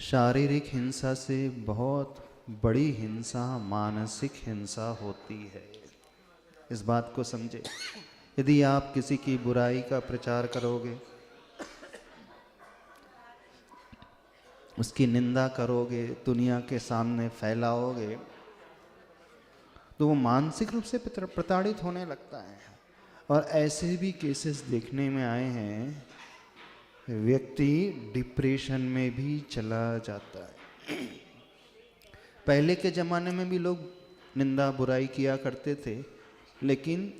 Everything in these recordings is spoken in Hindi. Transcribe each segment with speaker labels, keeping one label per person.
Speaker 1: शारीरिक हिंसा से बहुत बड़ी हिंसा मानसिक हिंसा होती है। इस बात को समझे। यदि आप किसी की बुराई का प्रचार करोगे, उसकी निंदा करोगे, दुनिया के सामने फैलाओगे, तो वो मानसिक रूप से प्रताड़ित होने लगता है। और ऐसे भी केसेस देखने में आए हैं, व्यक्ति डिप्रेशन में भी चला जाता है। पहले के ज़माने में भी लोग निंदा बुराई किया करते थे, लेकिन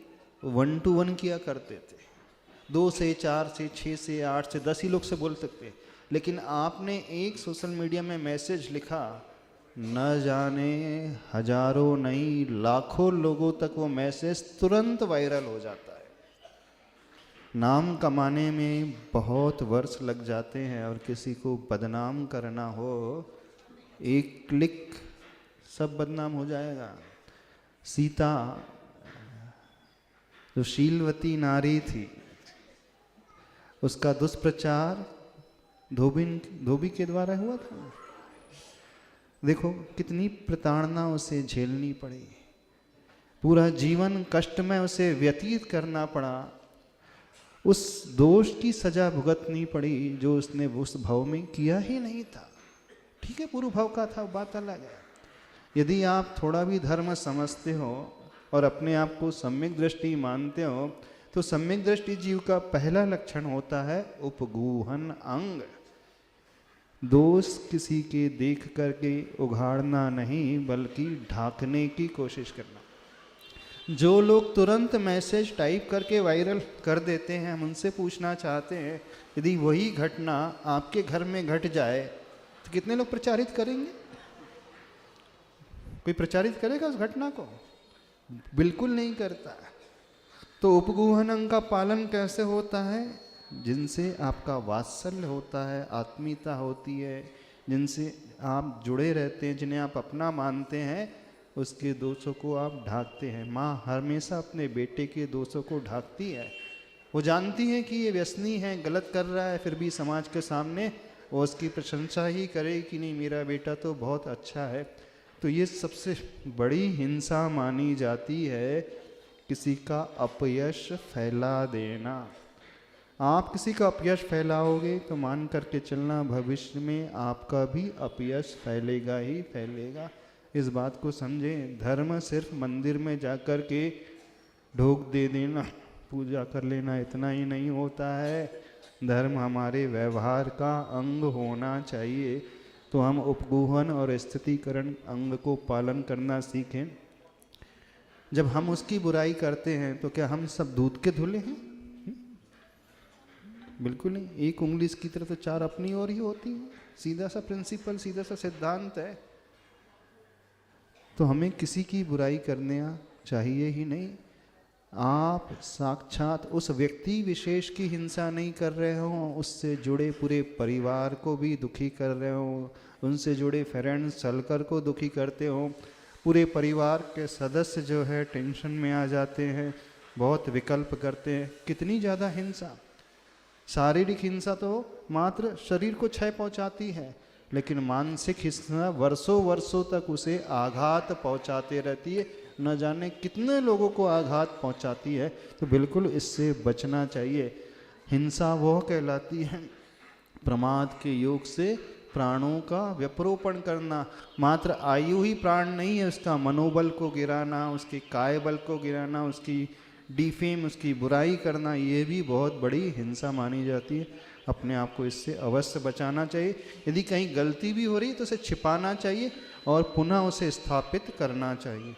Speaker 1: 1 to 1 किया करते थे। 2 से 4 से 6 से 8 से 10 ही लोग से बोल सकते। लेकिन आपने एक सोशल मीडिया में मैसेज लिखा, न जाने हजारों नहीं लाखों लोगों तक वो मैसेज तुरंत वायरल हो जाता है। नाम कमाने में बहुत वर्ष लग जाते हैं, और किसी को बदनाम करना हो, एक क्लिक सब बदनाम हो जाएगा। सीता जो शीलवती नारी थी, उसका दुष्प्रचार धोबी के द्वारा हुआ था। देखो कितनी प्रताड़ना उसे झेलनी पड़ी, पूरा जीवन कष्ट में उसे व्यतीत करना पड़ा, उस दोष की सजा भुगतनी पड़ी जो उसने उस भाव में किया ही नहीं था। ठीक है, पूर्व भाव का था, बात अलग है। यदि आप थोड़ा भी धर्म समझते हो और अपने आप को सम्यक दृष्टि मानते हो, तो सम्यक दृष्टि जीव का पहला लक्षण होता है उपगूहन अंग। दोष किसी के देख करके उघाड़ना नहीं, बल्कि ढांकने की कोशिश करना। जो लोग तुरंत मैसेज टाइप करके वायरल कर देते हैं, हम उनसे पूछना चाहते हैं, यदि वही घटना आपके घर में घट जाए तो कितने लोग प्रचारित करेंगे? कोई प्रचारित करेगा उस घटना को? बिल्कुल नहीं करता। तो उपगूहन अंग का पालन कैसे होता है? जिनसे आपका वात्सल्य होता है, आत्मीयता होती है, जिनसे आप जुड़े रहते हैं, जिन्हें आप अपना मानते हैं, उसके दोषों को आप ढांकते हैं। माँ हमेशा अपने बेटे के दोषों को ढांकती है। वो जानती है कि ये व्यसनी है, गलत कर रहा है, फिर भी समाज के सामने वो उसकी प्रशंसा ही करे कि नहीं मेरा बेटा तो बहुत अच्छा है। तो ये सबसे बड़ी हिंसा मानी जाती है, किसी का अपयश फैला देना। आप किसी का अपयश फैलाओगे तो मान करके चलना, भविष्य में आपका भी अपयश फैलेगा ही फैलेगा। इस बात को समझें। धर्म सिर्फ मंदिर में जाकर के ढोक दे देना, पूजा कर लेना, इतना ही नहीं होता है। धर्म हमारे व्यवहार का अंग होना चाहिए। तो हम उपगूहन और स्थितिकरण अंग को पालन करना सीखें। जब हम उसकी बुराई करते हैं तो क्या हम सब दूध के धुले हैं? बिल्कुल नहीं। एक उंगली इसकी तरफ तो 4 अपनी ओर ही होती है। सीधा सा प्रिंसिपल, सीधा सा सिद्धांत है। तो हमें किसी की बुराई करना चाहिए ही नहीं। आप साक्षात उस व्यक्ति विशेष की हिंसा नहीं कर रहे हो, उससे जुड़े पूरे परिवार को भी दुखी कर रहे हो, उनसे जुड़े फ्रेंड्स सर्कल को दुखी करते हो। पूरे परिवार के सदस्य जो है टेंशन में आ जाते हैं, बहुत विकल्प करते हैं। कितनी ज़्यादा हिंसा! शारीरिक हिंसा तो मात्र शरीर को क्षय पहुंचाती है, लेकिन मानसिक हिंसा वर्षों वर्षों तक उसे आघात पहुंचाते रहती है। न जाने कितने लोगों को आघात पहुंचाती है। तो बिल्कुल इससे बचना चाहिए। हिंसा वह कहलाती है प्रमाद के योग से प्राणों का व्यपरोपण करना। मात्र आयु ही प्राण नहीं है, उसका मनोबल को गिराना, उसके काय बल को गिराना, उसकी डिफेम, उसकी बुराई करना, ये भी बहुत बड़ी हिंसा मानी जाती है। अपने आप को इससे अवश्य बचाना चाहिए। यदि कहीं गलती भी हो रही है तो उसे छिपाना चाहिए और पुनः उसे स्थापित करना चाहिए।